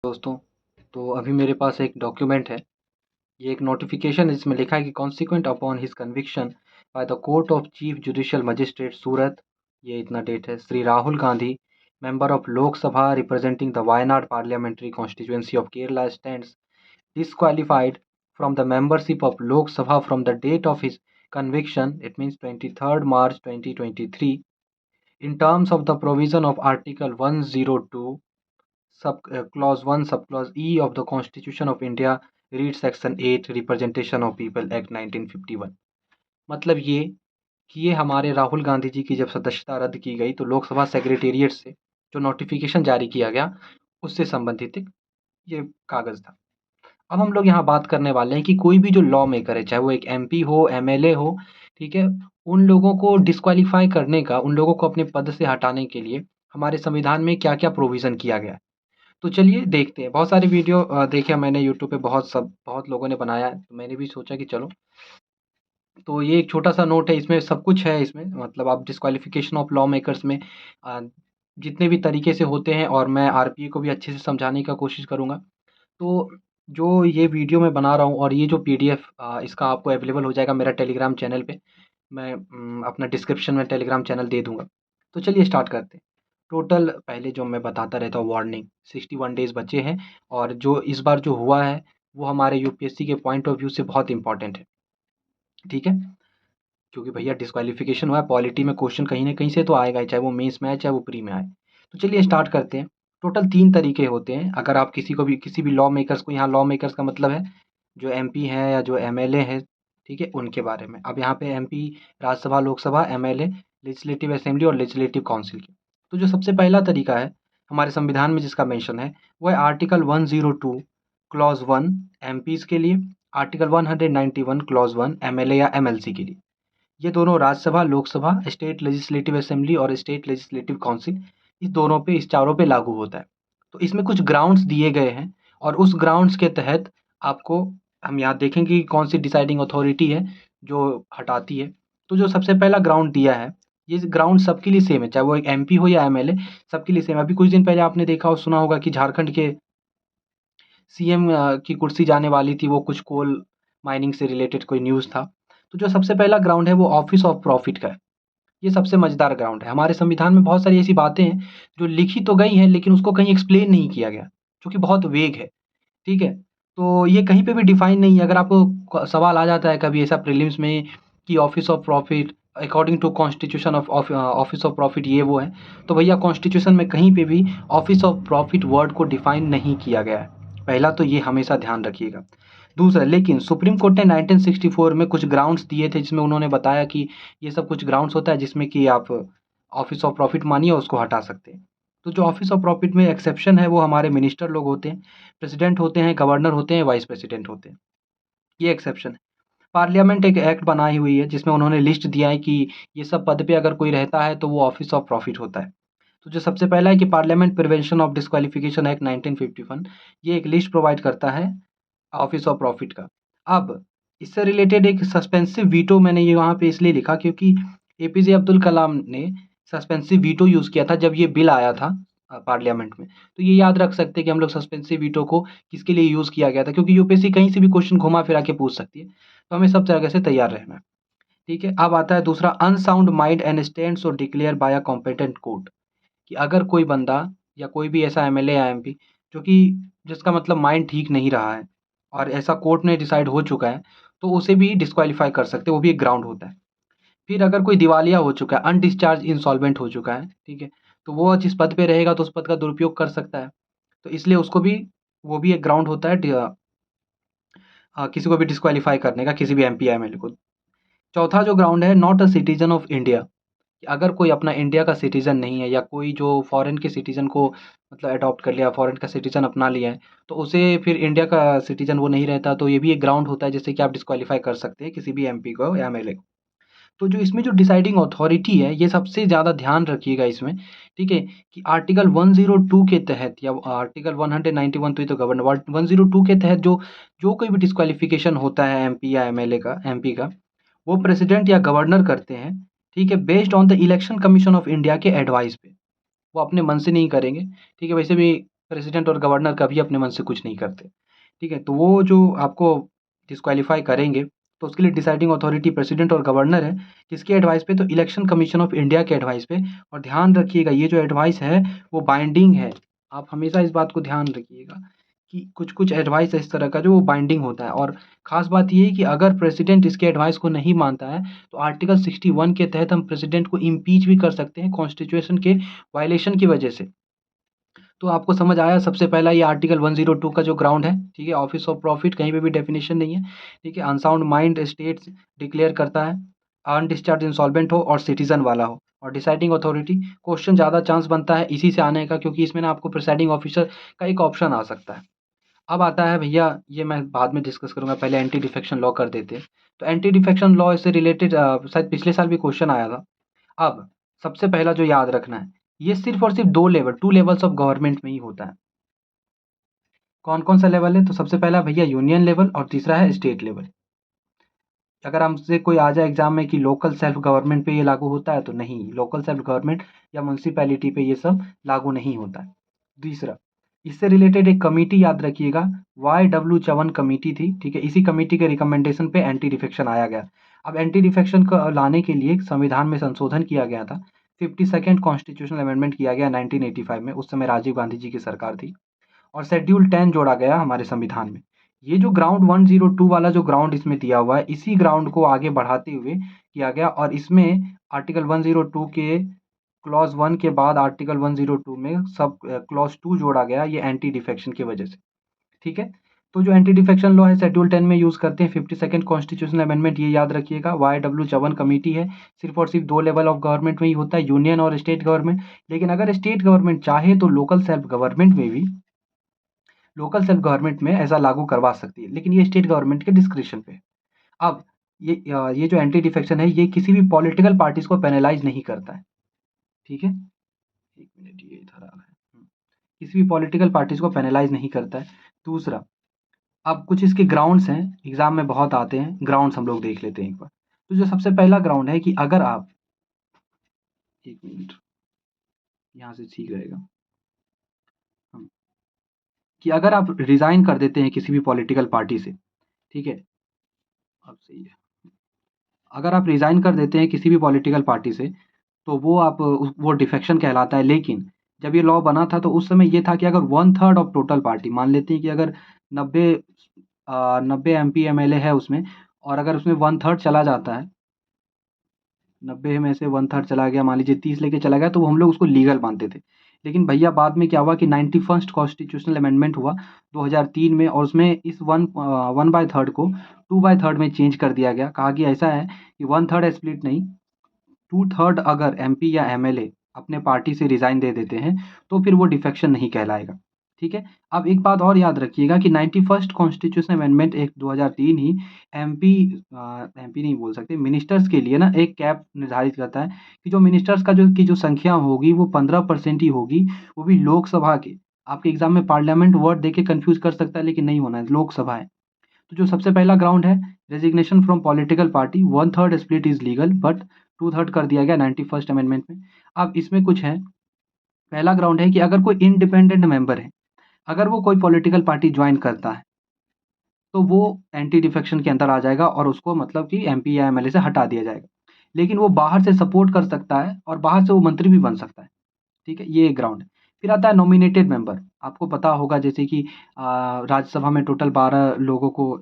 दोस्तों, तो अभी मेरे पास एक डॉक्यूमेंट है। ये एक नोटिफिकेशन है जिसमें लिखा है कि consequent upon his conviction by the court of chief judicial magistrate Surat, ये इतना डेट है, Shri Rahul Gandhi, member of Lok Sabha representing the Wayanad parliamentary constituency of Kerala stands disqualified from the membership of Lok Sabha from the date of his conviction, it means 23rd March 2023, in terms of the provision of Article 102 clause 1 subclause E of the Constitution of India, read section 8 representation of people act 1951। मतलब ये कि ये हमारे राहुल गांधी जी की जब सदस्यता रद्द की गई तो लोकसभा सेक्रेटेरिएट से जो नोटिफिकेशन जारी किया गया उससे संबंधित एक ये कागज़ था। अब हम लोग यहाँ बात करने वाले हैं कि कोई भी जो लॉ मेकर है, चाहे वो एक एमपी हो, एमएलए हो, ठीक है? उन लोगों को डिस्क्वालीफाई करने का, उन लोगों को अपने पद से हटाने के लिए हमारे संविधान में क्या-क्या प्रोविज़न किया गया है। तो चलिए देखते हैं। बहुत सारे वीडियो देखे मैंने यूट्यूब पे, बहुत लोगों ने बनाया है, तो मैंने भी सोचा कि चलो, तो ये एक छोटा-सा नोट है, इसमें सब कुछ है इसमें, मतलब आप डिस्क्वालिफिकेशन ऑफ लॉ मेकर्स में अ, जितने भी तरीके से होते हैं और मैं आरपीए को भी अच्छे से समझाने का कोशिश करूँगा। तो जो ये वीडियो मैं बना रहा हूँ और ये जो पीडीएफ इसका आपको अवेलेबल हो जाएगा मेरा टेलीग्राम चैनल पे। मैं अपना डिस्क्रिप्शन में टेलीग्राम चैनल दे दूँगा। तो चलिए स्टार्ट करते हैं। टोटल पहले जो मैं बताता रहता हूँ वार्निंग, 61 डेज़ बचे हैं और जो इस बार जो हुआ है, वो हमारे यूपीएससी के पॉइंट ऑफ व्यू से बहुत इम्पोर्टेंट है, ठीक है? क्योंकि भैया डिस्क्वालिफिकेशन हुआ है, पॉलिटी में क्वेश्चन कहीं न कहीं से तो आएगा ही, चाहे वो मेंस में आए, चाहे वो प्री में आए। तो चलिए स्टार्ट करते हैं। टोटल 3 तरीके होते हैं, अगर आप किसी भी लॉ मेकर्स को, यहाँ लॉ मेकर्स का मतलब है जो एमपी हैं या जो एमएलए हैं, ठीक है? उनके बारे में। अब यहाँ पे MP Rajya Sabha, Lok Sabha, MLA, legislative assembly और लेजिस्लेटिव काउंसिल की। तो जो सबसे पहला तरीका है, हमारे संविधान में जिसका मेंशन है, वो है आर्टिकल 102 क्लॉज़ 1 एमपीज़ के लिए, आर्टिकल 191 क्लॉज़ 1 एमएलए या एमएलसी के लिए। ये दोनों Rajya Sabha, Lok Sabha, state legislative assembly और स्टेट लेजिस्लेटिव काउंसिल, इस चारों पे लागू होता है। तो इसमें कुछ ग्राउंड्स दिए गए हैं और उस ग्राउंड्स के तहत आपको, हम यहाँ देखेंगे कि कौन सी डिसाइडिंग अथॉरिटी है जो हटाती है। तो जो सबसे पहला ग्राउंड दिया है, ये ग्राउंड सबके लिए सेम है, चाहे वो एक एमपी हो या एमएलए, सबके लिए सेम है। अभी कुछ दिन पहले आपने देखा हो, सुना होगा कि झारखंड के सीएम की कुर्सी जाने वाली थी, वो कुछ कोल माइनिंग से रिलेटेड कोई न्यूज़ था। तो जो सबसे पहला ग्राउंड है वो ऑफिस ऑफ प्रॉफिट का है। ये सबसे मज़ेदार ग्राउंड है। हमारे संविधान में बहुत सारी ऐसी बातें हैं जो लिखी तो गई हैं लेकिन उसको कहीं एक्सप्लेन नहीं किया गया, जो कि बहुत वेग है, ठीक है? तो ये कहीं पे भी डिफ़ाइन नहीं है। अगर आपको सवाल आ जाता है कभी ऐसा प्रीलिम्स में कि office of profit according to constitution office of profit ये वो है, तो भैया कॉन्स्टिट्यूशन में कहीं पे भी ऑफिस ऑफ प्रॉफिट वर्ड को डिफ़ाइन नहीं किया गया है। पहला तो ये हमेशा ध्यान रखिएगा। दूसरा, लेकिन सुप्रीम कोर्ट ने 1964 में कुछ ग्राउंड्स दिए थे जिसमें उन्होंने बताया कि ये सब कुछ ग्राउंड्स होता है जिसमें कि आप ऑफिस ऑफ प्रॉफिट मानिए और उसको हटा सकते हैं। तो जो ऑफिस ऑफ प्रॉफिट में एक्सेप्शन है वो हमारे मिनिस्टर लोग होते हैं, प्रेसिडेंट होते हैं, गवर्नर होते हैं, वाइस प्रेसिडेंट होते हैं। ये एक्सेप्शन है। पार्लियामेंट एक एक्ट बनाई हुई है जिसमें उन्होंने लिस्ट दिया है कि ये सब पद पे अगर कोई रहता है तो वो ऑफिस ऑफ प्रॉफिट होता है। तो जो सबसे पहला है कि parliament prevention of disqualification act 1951, ये एक लिस्ट प्रोवाइड करता है ऑफिस ऑफ प्रॉफिट का। अब इससे रिलेटेड एक सस्पेंसिव वीटो मैंने ये वहाँ पे इसलिए लिखा क्योंकि एपीजे अब्दुल कलाम ने सस्पेंसिव वीटो यूज़ किया था जब ये बिल आया था पार्लियामेंट में। तो ये याद रख सकते हैं कि हम लोग सस्पेंसिव वीटो को किसके लिए यूज़ किया गया था, क्योंकि यूपीएससी कहीं से भी क्वेश्चन घुमा-फिरा के पूछ सकती है। तो हमें सब जगह से तैयार रहना है, ठीक है? अब आता है दूसरा, अनसाउंड माइंड एंड स्टैंड्स और declare by a competent court, कि अगर कोई बंदा या कोई भी ऐसा एमएलए या एमपी जो कि जिसका मतलब माइंड ठीक नहीं रहा है और ऐसा कोर्ट में डिसाइड हो चुका है, तो उसे भी डिस्क्वालीफाई कर सकते हैं, वो भी एक ग्राउंड होता है। फिर अगर कोई दिवालिया हो चुका है, अनडिस्चार्ज इंसॉल्वेंट हो चुका है, ठीक है? तो वो जिस पद पे रहेगा तो उस पद का दुरुपयोग कर सकता है। तो इसलिए उसको भी, वो भी एक ग्राउंड होता है किसी को भी डिस्क्वालीफाई करने का, किसी भी एमपी या एमएलए को। चौथा जो ग्राउंड है, not a citizen of India, कि अगर कोई अपना इंडिया का सिटीज़न नहीं है या कोई जो फॉरेन के सिटीज़न को मतलब अडॉप्ट कर लिया, फॉरेन का सिटीज़न अपना लिया है, तो उसे फिर इंडिया का सिटीज़न वो नहीं रहता, तो ये भी एक ग्राउंड होता है जिससे कि आप डिस्क्वालीफाई कर सकते हैं किसी भी एमपी को या एमएलए को। तो जो इसमें जो डिसाइडिंग अथॉरिटी है, ये सबसे ज़्यादा ध्यान रखिएगा इसमें, ठीक है? कि आर्टिकल 102 के तहत या आर्टिकल 191, तो ये तो गवर्नर, 102 के तहत जो जो कोई भी डिस्क्वालिफिकेशन होता है एमपी या एमएलए का, एमपी का, वो प्रेसिडेंट या गवर्नर करते हैं, ठीक है? Based on the election commission of India के एडवाइस पे। वो अपने मन से नहीं करेंगे, ठीक है? वैसे भी प्रेसिडेंट और गवर्नर कभी अपने मन से कुछ नहीं करते, ठीक है? तो वो जो आपको डिस्क्वालीफाई करेंगे, तो उसके लिए डिसाइडिंग अथॉरिटी प्रेसिडेंट और गवर्नर है। किसके एडवाइस पे? तो इलेक्शन कमीशन ऑफ इंडिया के एडवाइस पे। और ध्यान रखिएगा, ये जो एडवाइस है वो बाइंडिंग है। आप हमेशा इस बात को ध्यान रखिएगा कि कुछ-कुछ एडवाइस है इस तरह का जो वो बाइंडिंग होता है। और ख़ास बात ये है कि अगर प्रेसिडेंट इसके एडवाइस को नहीं मानता है, तो आर्टिकल 61 के तहत हम प्रेसिडेंट को इम्पीच भी कर सकते हैं कॉन्स्टिट्यूशन के वायलेशन की वजह से। तो आपको समझ आया सबसे पहला ये आर्टिकल 102 का जो ग्राउंड है, ठीक है? ऑफिस ऑफ प्रॉफिट कहीं पे भी डेफिनेशन नहीं है, ठीक है? अनसाउंड माइंड स्टेट्स डिक्लेयर करता है, अनडिस्चार्ज इंसॉल्वेंट हो और सिटीज़न वाला हो। और डिसाइडिंग अथॉरिटी, क्वेश्चन ज़्यादा चांस बनता है इसी से आने का, क्योंकि इसमें ना आपको प्रिसाइडिंग ऑफिसर का एक ऑप्शन आ सकता है। अब आता है भैया, ये मैं बाद में डिस्कस करूँगा, पहले एंटी डिफेक्शन लॉ कर देते हैं। तो एंटी डिफेक्शन लॉ से रिलेटेड शायद पिछले साल भी क्वेश्चन आया था। अब सबसे पहला जो याद रखना है, ये सिर्फ़ और सिर्फ़ 2 लेवल, 2 लेवल्स ऑफ गवर्नमेंट में ही होता है। कौन-कौन सा लेवल है? तो सबसे पहला भैया यूनियन लेवल और तीसरा है स्टेट लेवल। अगर हमसे कोई आ जाए एग्ज़ाम में कि लोकल सेल्फ गवर्नमेंट पे ये लागू होता है, तो नहीं, लोकल सेल्फ गवर्नमेंट या म्युनिसिपैलिटी पे ये सब लागू नहीं होता है। दूसरा, इससे रिलेटेड एक कमिटी याद रखिएगा, वाई.डब्ल्यू. चवन कमिटी थी, ठीक है? इसी कमिटी के रिकमेंडेशन पे एंटी डिफेक्शन आया गया। अब एंटी डिफेक्शन को लाने के लिए संविधान में संशोधन किया गया था। 52nd कॉन्स्टिट्यूशनल अमेंडमेंट किया गया 1985 में, उस समय राजीव गांधी जी की सरकार थी। और शेड्यूल 10 जोड़ा गया हमारे संविधान में। ये जो ग्राउंड 102 वाला जो ग्राउंड इसमें दिया हुआ है, इसी ग्राउंड को आगे बढ़ाते हुए किया गया। और इसमें आर्टिकल 102 के क्लॉज़ 1 के बाद आर्टिकल 102 में सब क्लॉज़ 2 जोड़ा गया, ये एंटी डिफेक्शन की वजह से, ठीक है? तो जो एंटी डिफेक्शन लॉ है शेड्यूल 10 में यूज़ करते हैं। 52nd कॉन्स्टिट्यूशनल अमेंडमेंट ये याद रखिएगा, वाई.डब्ल्यू. चवन कमिटी है, सिर्फ़ और सिर्फ़ 2 लेवल ऑफ गवर्नमेंट में ही होता है, यूनियन और स्टेट गवर्नमेंट। लेकिन अगर स्टेट गवर्नमेंट चाहे तो लोकल सेल्फ गवर्नमेंट में ऐसा लागू करवा सकती है, लेकिन ये स्टेट गवर्नमेंट के डिस्क्रिशन पे है। अब ये जो एंटी डिफेक्शन है, ये किसी भी पॉलिटिकल पार्टीज़ को पेनलाइज़ नहीं करता है, ठीक है? 1 मिनट, ये इधर आ रहा है। किसी भी पॉलिटिकल पार्टीज़ को पेनलाइज़ नहीं करता है। दूसरा, अब कुछ इसके ग्राउंड्स हैं, एग्ज़ाम में बहुत आते हैं, ग्राउंड्स हम लोग देख लेते हैं एक बार। तो जो सबसे पहला ग्राउंड है कि अगर आप 1 मिनट, यहाँ से ठीक रहेगा। हुँ, कि अगर आप रिज़ाइन कर देते हैं किसी भी पॉलिटिकल पार्टी से, ठीक है? अब सही है। अगर आप रिज़ाइन कर देते हैं किसी भी पॉलिटिकल पार्टी से, तो वो आप वो डिफेक्शन कहलाता है। लेकिन जब ये लॉ बना था तो उस समय ये था कि अगर 1/3 ऑफ टोटल पार्टी, मान लेते हैं कि अगर 90 एमपी एमएलए है उसमें, और अगर उसमें 1/3 चला जाता है, 90 में से 1/3 चला गया, मान लीजिए 30 लेके चला गया, तो वो हम लोग उसको लीगल मानते थे। लेकिन भैया बाद में क्या हुआ कि 91st कॉन्स्टिट्यूशनल अमेंडमेंट हुआ 2003 में, और उसमें इस 1/3 को 2/3 में चेंज कर दिया गया। कहा कि ऐसा है कि 1/3 स्प्लिट नहीं, 2/3 अगर एमपी या एमएलए अपने पार्टी से रिज़ाइन दे देते हैं, तो फिर वो डिफेक्शन नहीं कहलाएगा, ठीक है? अब एक बात और याद रखिएगा कि 91st कॉन्स्टिट्यूशनल अमेंडमेंट एक्ट 2003 ही एमपी एमपी नहीं बोल सकते, मिनिस्टर्स के लिए ना एक कैप निर्धारित करता है कि जो मिनिस्टर्स का जो संख्या होगी वो 15% ही होगी, वो भी लोकसभा के। आपके एग्ज़ाम में पार्लियामेंट वर्ड देके कन्फ्यूज़ कर सकता है, लेकिन नहीं होना है, लोकसभा है। तो जो सबसे पहला ग्राउंड है, resignation from political party, 1/3 split is legal but 2/3 कर दिया गया 91st अमेंडमेंट में। अब इसमें कुछ है, पहला ग्राउंड है कि अगर कोई इंडिपेंडेंट मेंबर है, अगर वो कोई पॉलिटिकल पार्टी जॉइन करता है, तो वो एंटी डिफेक्शन के अंदर आ जाएगा और उसको मतलब कि एमपी या एमएलए से हटा दिया जाएगा। लेकिन वो बाहर से सपोर्ट कर सकता है और बाहर से वो मंत्री भी बन सकता है, ठीक है? ये एक ग्राउंड है। फिर आता है नॉमिनेटेड मेंबर। आपको पता होगा जैसे कि राज्यसभा में टोटल 12 लोगों को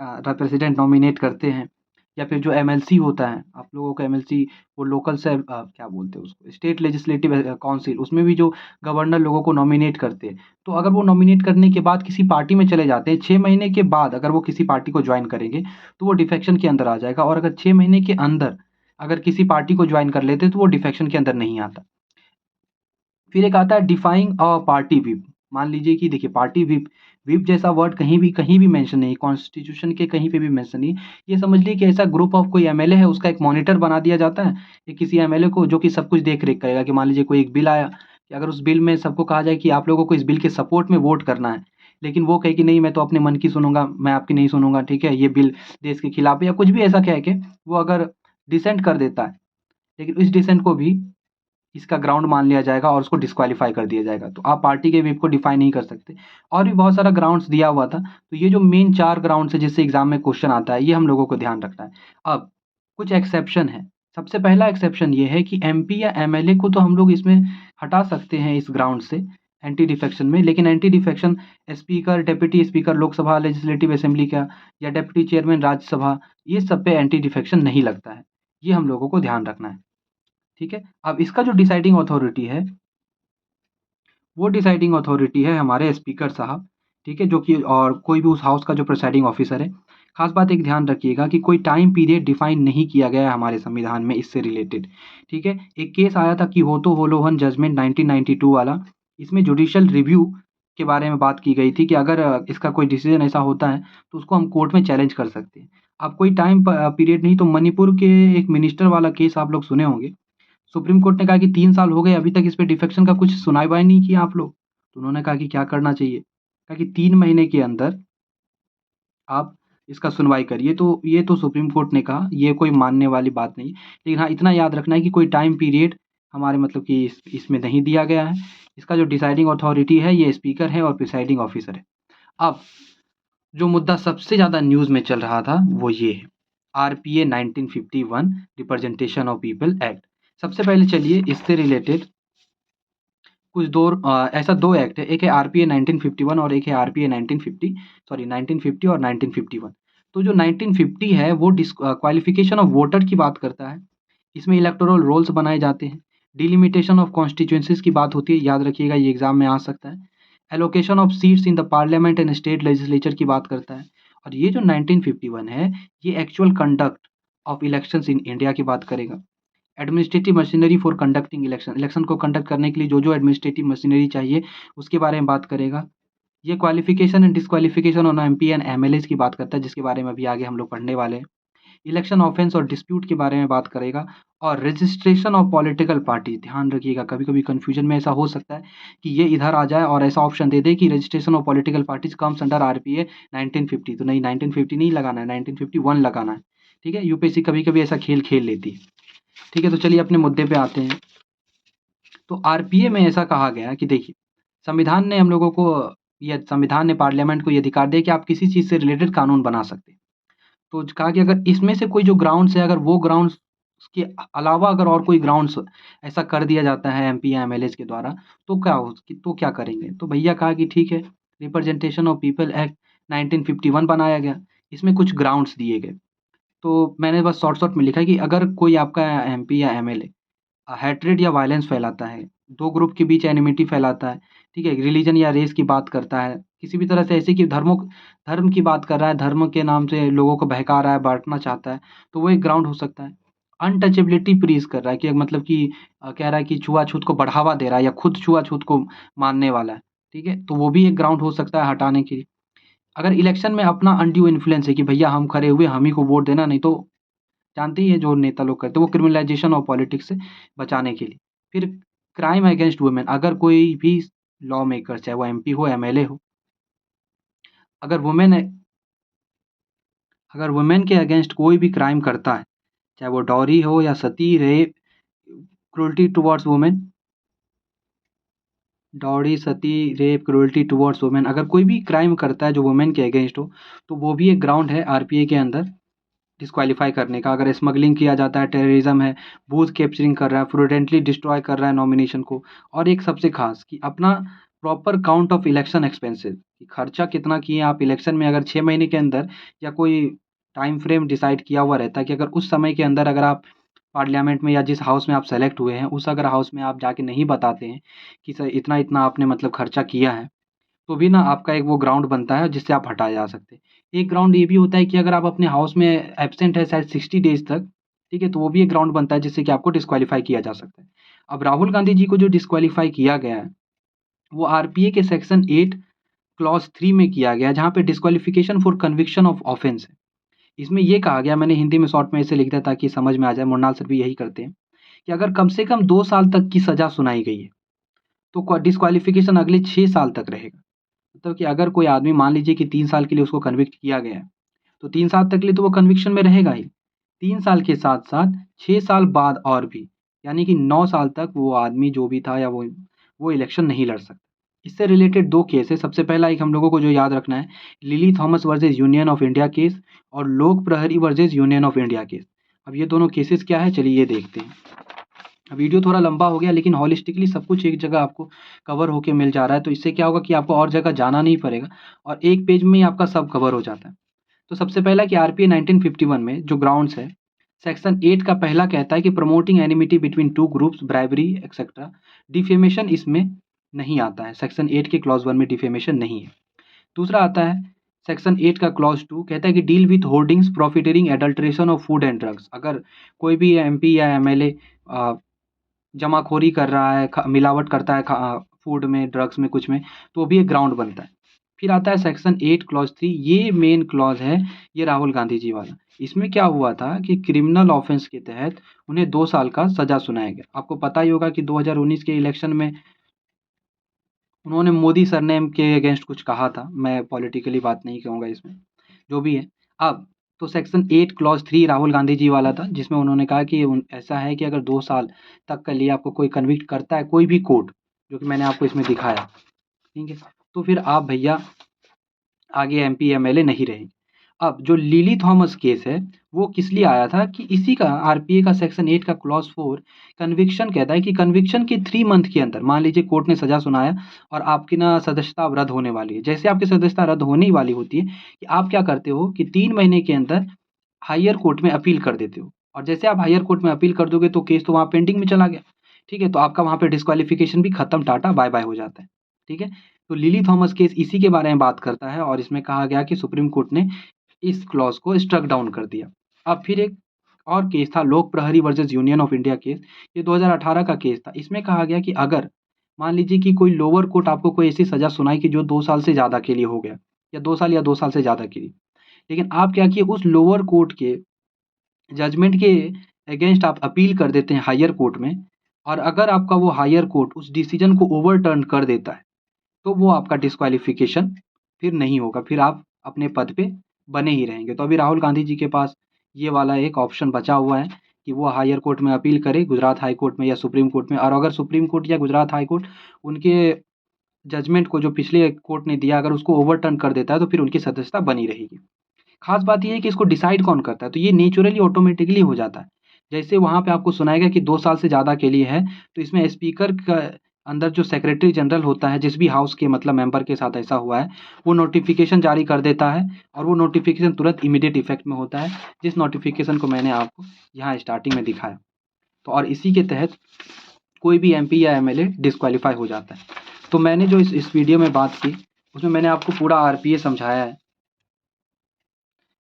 प्रेसिडेंट नॉमिनेट करते हैं, या फिर जो एमएलसी होता है, आप लोगों का एमएलसी, वो लोकल से क्या बोलते हैं उसको, स्टेट लेजिस्लेटिव काउंसिल, उसमें भी जो गवर्नर लोगों को नॉमिनेट करते हैं। तो अगर वो नॉमिनेट करने के बाद किसी पार्टी में चले जाते हैं, 6 महीने के बाद अगर वो किसी पार्टी को जॉइन करेंगे, तो वो डिफेक्शन के अंदर आ जाएगा। और अगर 6 महीने के अंदर अगर किसी पार्टी को जॉइन कर लेते हैं, तो वो डिफेक्शन के अंदर नहीं आता। फिर एक आता है डिफाइंग अ पार्टी व्हिप। मान लीजिए कि देखिए पार्टी व्हिप, व्हिप जैसा वर्ड कहीं भी मेंशन नहीं, कॉन्स्टिट्यूशन के कहीं पे भी मेंशन नहीं। ये समझ लीजिए कि ऐसा ग्रुप ऑफ कोई एमएलए है, उसका एक मॉनिटर बना दिया जाता है, या किसी एमएलए को जो कि सब कुछ देख-रेख करेगा। कि मान लीजिए कोई एक बिल आया, कि अगर उस बिल में सबको कहा जाए कि आप लोगों को इस बिल के सपोर्ट में वोट करना है, लेकिन वो कहे कि नहीं, मैं तो अपने मन की सुनूँगा, मैं आपकी नहीं सुनूँगा, ठीक है? ये बिल देश के खिलाफ है, या कुछ भी ऐसा कह के वो अगर डिसेंट कर देता है, लेकिन इस डिसेंट को भी इसका ग्राउंड मान लिया जाएगा और उसको डिस्क्वालीफाई कर दिया जाएगा। तो आप पार्टी के व्हिप को डिफाइन नहीं कर सकते। और भी बहुत सारा ग्राउंड्स दिया हुआ था। तो ये जो मेन 4 ग्राउंड्स है जिससे एग्ज़ाम में क्वेश्चन आता है, ये हम लोगों को ध्यान रखना है। अब कुछ एक्सेप्शन है। सबसे पहला एक्सेप्शन ये है कि एमपी या एमएलए को तो हम लोग इसमें हटा सकते हैं इस ग्राउंड से एंटी डिफेक्शन में, लेकिन anti defection speaker, deputy speaker Lok Sabha legislative assembly का या डेप्यूटी चेयरमैन राज्यसभा, ये सब पे एंटी डिफेक्शन नहीं लगता है। ये हम लोगों को ध्यान रखना है। ठीक है? अब इसका जो डिसाइडिंग अथॉरिटी है, वो डिसाइडिंग अथॉरिटी है हमारे स्पीकर साहब, ठीक है? जो कि और कोई भी उस हाउस का जो प्रिसाइडिंग ऑफिसर है। खास बात एक ध्यान रखिएगा कि कोई टाइम पीरियड डिफाइन नहीं किया गया है हमारे संविधान में इससे रिलेटेड, ठीक है? एक केस आया था कि होतो होलोहन जजमेंट 1992 वाला, इसमें जुडिशियल रिव्यू के बारे में बात की गई थी कि अगर इसका कोई डिसीजन ऐसा होता है तो उसको हम कोर्ट में चैलेंज कर सकते हैं। अब कोई टाइम पीरियड नहीं, तो मणिपुर के एक मिनिस्टर वाला केस आप लोग सुने होंगे। सुप्रीम कोर्ट ने कहा कि 3 साल हो गए, अभी तक इस पे डिफेक्शन का कुछ सुनवाई नहीं किया आप लोग। तो उन्होंने कहा कि क्या करना चाहिए? कहा कि 3 महीने के अंदर आप इसका सुनवाई करिए। तो ये तो सुप्रीम कोर्ट ने कहा, ये कोई मानने वाली बात नहीं। लेकिन हाँ, इतना याद रखना है कि कोई टाइम पीरियड हमारे मतलब कि इसमें नहीं दिया गया है। इसका जो डिसाइडिंग अथॉरिटी है, ये स्पीकर है और प्रिसाइडिंग ऑफिसर है। अब जो मुद्दा सबसे ज़्यादा न्यूज़ में चल रहा था, वो ये है, RPA 1951 representation of people act. सबसे पहले चलिए इससे रिलेटेड कुछ ऐसा 2 एक्ट है, एक है आरपीए 1951 और एक है आरपीए 1950 और 1951। तो जो 1950 है वो क्वालिफिकेशन ऑफ वोटर की बात करता है। इसमें इलेक्टोरल रोल्स बनाए जाते हैं। डिलिमिटेशन ऑफ कॉन्स्टिट्यूएंसीज की बात होती है, याद रखिएगा ये एग्जाम में आ सकता है। Allocation of seats in the parliament and state legislature की बात करता है। और ये जो 1951 है, ये actual conduct of elections in India की बात करेगा। Administrative machinery for conducting election, election को कंडक्ट करने के लिए जो एडमिनिस्ट्रेटिव मशीनरी चाहिए उसके बारे में बात करेगा। ये qualification and disqualification on MP and MLAs की बात करता है, जिसके बारे में अभी आगे हम लोग पढ़ने वाले हैं। इलेक्शन ऑफेंस और डिस्प्यूट के बारे में बात करेगा। और रजिस्ट्रेशन ऑफ पॉलिटिकल पार्टी, ध्यान रखिएगा कभी कभी कंफ्यूजन में ऐसा हो सकता है कि ये इधर आ जाए और ऐसा ऑप्शन दे दे कि registration of political parties comes under RPA 1950। तो नहीं, 1950 नहीं लगाना है, 1951 लगाना है। ठीक है? यूपीएससी कभी कभी ऐसा खेल खेल लेती है। ठीक है? तो चलिए अपने मुद्दे पे आते हैं। तो आरपीए में ऐसा कहा गया कि देखिए, संविधान ने हम लोगों को, या संविधान ने पार्लियामेंट को ये अधिकार दिया कि आप किसी चीज़ से रिलेटेड कानून बना सकते हैं। तो कहा कि अगर इसमें से कोई जो ग्राउंड्स है, अगर वो ग्राउंड्स के अलावा अगर और कोई ग्राउंड्स ऐसा कर दिया जाता है एमपी या एमएलएज के द्वारा, तो क्या करेंगे? तो भैया कहा कि ठीक है, रिप्रेजेंटेशन ऑफ पीपल एक्ट 1951 बनाया गया। इसमें कुछ ग्राउंड्स दिए गए। तो मैंने बस शॉर्ट में लिखा है कि अगर कोई आपका एमपी या एमएलए हैट्रेड या वायलेंस फैलाता है, 2 ग्रुप के बीच एनिमिटी फैलाता है, ठीक है? रिलीजन या रेस की बात करता है, किसी भी तरह से ऐसे कि धर्म की बात कर रहा है, धर्म के नाम से लोगों को बहका रहा है, बाँटना चाहता है, तो वो एक ग्राउंड हो सकता है। अनटचेबिलिटी प्रीज़ कर रहा है कि मतलब कि कह रहा है कि छुआ-छूत को बढ़ावा दे रहा है या खुद छुआ-छूत को मानने वाला है, ठीक है? तो वो भी एक ग्राउंड हो सकता है हटाने के लिए। अगर इलेक्शन में अपना अनड्यू इन्फ्लुएंस है कि भैया हम खड़े हुए, हम ही को वोट देना, नहीं तो जानते ही हैं जो नेता लोग करते हैं, वो क्रिमिनलाइज़ेशन ऑफ पॉलिटिक्स से बचाने के लिए। फिर क्राइम अगेंस्ट वुमेन, अगर कोई भी लॉ मेकर, चाहे वो एमपी हो, एमएलए हो, अगर वुमेन के अगेंस्ट कोई भी क्राइम करता है, चाहे वो डॉरी हो या sati, rape, cruelty towards women, dowry, sati, rape, cruelty towards women, अगर कोई भी क्राइम करता है जो वुमेन के अगेंस्ट हो, तो वो भी एक ग्राउंड है आरपीए के अंदर डिस्क्वालीफाई करने का। अगर स्मगलिंग किया जाता है, टेररिज्म है, बूथ कैप्चरिंग कर रहा है, फ्रोडेंटली डिस्ट्रॉय कर रहा है नॉमिनेशन को, और एक सबसे खास कि अपना proper count of election expenses, कि खर्चा कितना किए आप इलेक्शन में, अगर 6 महीने के अंदर या कोई टाइम फ्रेम डिसाइड किया हुआ रहता है कि अगर उस समय के अंदर अगर आप पार्लियामेंट में या जिस हाउस में आप सेलेक्ट हुए हैं, उस अगर हाउस में आप जाके नहीं बताते हैं कि सर इतना इतना आपने मतलब खर्चा किया है, तो भी ना आपका एक वो ग्राउंड बनता है जिससे आप हटाए जा सकते हैं। एक ग्राउंड ये भी होता है कि अगर आप अपने हाउस में एब्सेंट है शायद 60 डेज़ तक, ठीक है? तो वो भी एक ग्राउंड बनता है जिससे कि आपको डिस्क्वालीफाई किया जा सकता है। अब राहुल गांधी जी को जो डिस्क्वालीफाई किया गया है, वो आरपीए के सेक्शन 8 क्लॉज़ 3 में किया गया है, जहाँ पे disqualification for conviction of offence है। इसमें ये कहा गया, मैंने हिंदी में शॉर्ट में ऐसे लिख दिया ताकि समझ में आ जाए, मृणाल सर भी यही करते हैं, कि अगर कम से कम 2 साल तक की सज़ा सुनाई गई है, तो डिस्क्वालिफिकेशन अगले 6 साल तक रहेगा। मतलब कि अगर कोई आदमी मान लीजिए कि 3 साल के लिए उसको कन्विक्ट किया गया है, तो 3 साल तक के लिए तो वो कन्विक्शन में रहेगा ही। 3 साल के साथ-साथ 6 साल बाद और भी यानी कि 9 साल तक वो आदमी जो भी था या वो इलेक्शन नहीं लड़ सकता। इससे रिलेटेड 2 केस है। सबसे पहला एक हम लोगों को जो याद रखना है, lily Thomas versus union of India case और लोक प्रहरी versus union of India case. अब ये दोनों केसेस क्या है, चलिए ये देखते हैं। वीडियो थोड़ा लंबा हो गया, लेकिन होलिस्टिकली सब कुछ एक जगह आपको कवर होके मिल जा रहा है, तो इससे क्या होगा कि आपको और जगह जाना नहीं पड़ेगा और एक पेज में ही आपका सब कवर हो जाता है। तो सबसे पहला कि आरपीए 1951 में जो ग्राउंड्स है, सेक्शन 8 का पहला कहता है कि promoting enmity between two groups, bribery etcetera, defamation इसमें नहीं आता है। सेक्शन 8 के क्लॉज 1 में डिफेमेशन नहीं है। दूसरा आता है सेक्शन 8 का क्लॉज 2 कहता है कि deal with hoardings, profiteering, adulteration of food and drugs. अगर कोई भी एमपी या एमएलए जमाखोरी कर रहा है, मिलावट करता है फूड में, ड्रग्स में, कुछ में, तो वो भी एक ग्राउंड बनता है। फिर आता है सेक्शन 8 क्लॉज 3, ये मेन क्लॉज है, ये राहुल गांधी जी वाला। इसमें क्या हुआ था कि क्रिमिनल ऑफेंस के तहत उन्हें 2 साल का सजा सुनाया गया। आपको पता ही होगा कि 2019 के इलेक्शन में उन्होंने मोदी सरनेम के अगेंस्ट कुछ कहा था। मैं पॉलिटिकली बात नहीं कहूँगा इसमें, जो भी है। अब तो सेक्शन 8 क्लॉज 3 राहुल गांधी जी वाला था, जिसमें उन्होंने कहा कि ऐसा है कि अगर 2 साल तक के लिए आपको कोई कन्विक्ट करता है, कोई भी कोर्ट, जो कि मैंने आपको इसमें दिखाया, ठीक है, तो फिर आप भैया आगे एमपी एमएलए नहीं रहेंगे। अब जो लिली थॉमस केस है, वो किस लिए आया था कि इसी का आरपीए का सेक्शन 8 का क्लॉज 4 कन्विक्शन कहता है कि कन्विक्शन के 3 मंथ के अंदर, मान लीजिए कोर्ट ने सजा सुनाया और आपकी ना सदस्यता अब रद्द होने वाली है। जैसे आपकी सदस्यता रद्द होने ही वाली होती है कि आप क्या करते हो कि 3 महीने के अंदर हायर कोर्ट में अपील कर देते हो, और जैसे आप हायर कोर्ट में अपील कर दोगे तो केस तो वहाँ पेंडिंग में चला गया, ठीक है, तो आपका वहाँ पे डिस्क्वालिफिकेशन भी खत्म, टाटा बाय बाय हो जाता है, ठीक है। तो लिली थॉमस केस इसी के बारे में बात करता है और इसमें कहा गया कि सुप्रीम कोर्ट ने इस क्लॉज को स्ट्रक डाउन कर दिया। अब फिर एक और केस था, लोक प्रहरी versus union of India case. ये 2018 का केस था। इसमें कहा गया कि अगर मान लीजिए कि कोई लोअर कोर्ट आपको कोई ऐसी सजा सुनाई कि जो 2 साल से ज़्यादा के लिए हो गया, या 2 साल या 2 साल से ज़्यादा के लिए, लेकिन आप क्या किए, उस लोअर कोर्ट के जजमेंट के अगेंस्ट आप अपील कर देते हैं हायर कोर्ट में, और अगर आपका वो हायर कोर्ट उस डिसीजन को ओवरटर्न कर देता है, तो वो आपका डिस्क्वालिफिकेशन फिर नहीं होगा, फिर आप अपने पद पे बने ही रहेंगे। तो अभी राहुल गांधी जी के पास ये वाला एक ऑप्शन बचा हुआ है कि वो हायर कोर्ट में अपील करे, गुजरात हाई कोर्ट में या सुप्रीम कोर्ट में, और अगर सुप्रीम कोर्ट या गुजरात हाई कोर्ट उनके जजमेंट को जो पिछले कोर्ट ने दिया, अगर उसको ओवरटर्न कर देता है, तो फिर उनकी सदस्यता बनी रहेगी। खास बात ये है कि इसको डिसाइड कौन करता है, तो ये नेचुरली ऑटोमेटिकली हो जाता है। जैसे वहाँ पे आपको सुनाएगा कि 2 साल से ज़्यादा के लिए है, तो इसमें स्पीकर का अंदर जो सेक्रेटरी जनरल होता है, जिस भी हाउस के मतलब मेंबर के साथ ऐसा हुआ है, वो नोटिफ़िकेशन जारी कर देता है और वो नोटिफ़िकेशन तुरंत इमीडिएट इफ़ेक्ट में होता है, जिस नोटिफ़िकेशन को मैंने आपको यहाँ स्टार्टिंग में दिखाया। तो और इसी के तहत कोई भी एमपी या एमएलए डिस्क्वालीफाई हो जाता है। तो मैंने जो इस वीडियो में बात की, उसमें मैंने आपको पूरा आरपीए समझाया है।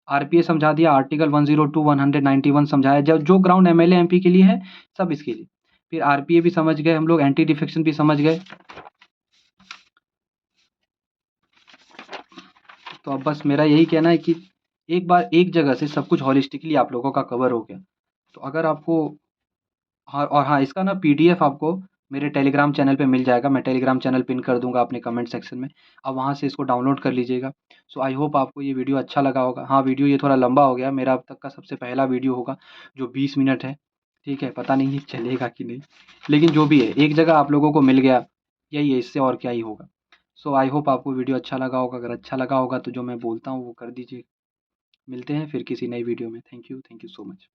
आरपीए समझा दिया, आर्टिकल 102, 191 समझाया, जो ग्राउंड एमएलए एमपी के लिए है, सब इसके लिए। फिर आरपीए भी समझ गए हम लोग, एंटी डिफेक्शन भी समझ गए। तो अब बस मेरा यही कहना है कि एक बार एक जगह से सब कुछ हॉलिस्टिकली आप लोगों का कवर हो गया। तो अगर आपको, हाँ, और हाँ, इसका ना पीडीएफ आपको मेरे टेलीग्राम चैनल पे मिल जाएगा। मैं टेलीग्राम चैनल पिन कर दूंगा अपने कमेंट सेक्शन में, आप वहाँ से इसको डाउनलोड कर लीजिएगा। सो आई होप आपको ये वीडियो अच्छा लगा होगा। हाँ, वीडियो ये थोड़ा लंबा हो गया, मेरा अब तक का सबसे पहला वीडियो होगा जो 20 मिनट है, ठीक है, पता नहीं ये चलेगा कि नहीं, लेकिन जो भी है एक जगह आप लोगों को मिल गया, यही है, इससे और क्या ही होगा। सो आई होप आपको वीडियो अच्छा लगा होगा। अगर अच्छा लगा होगा तो जो मैं बोलता हूँ वो कर दीजिए। मिलते हैं फिर किसी नई वीडियो में। Thank you so much.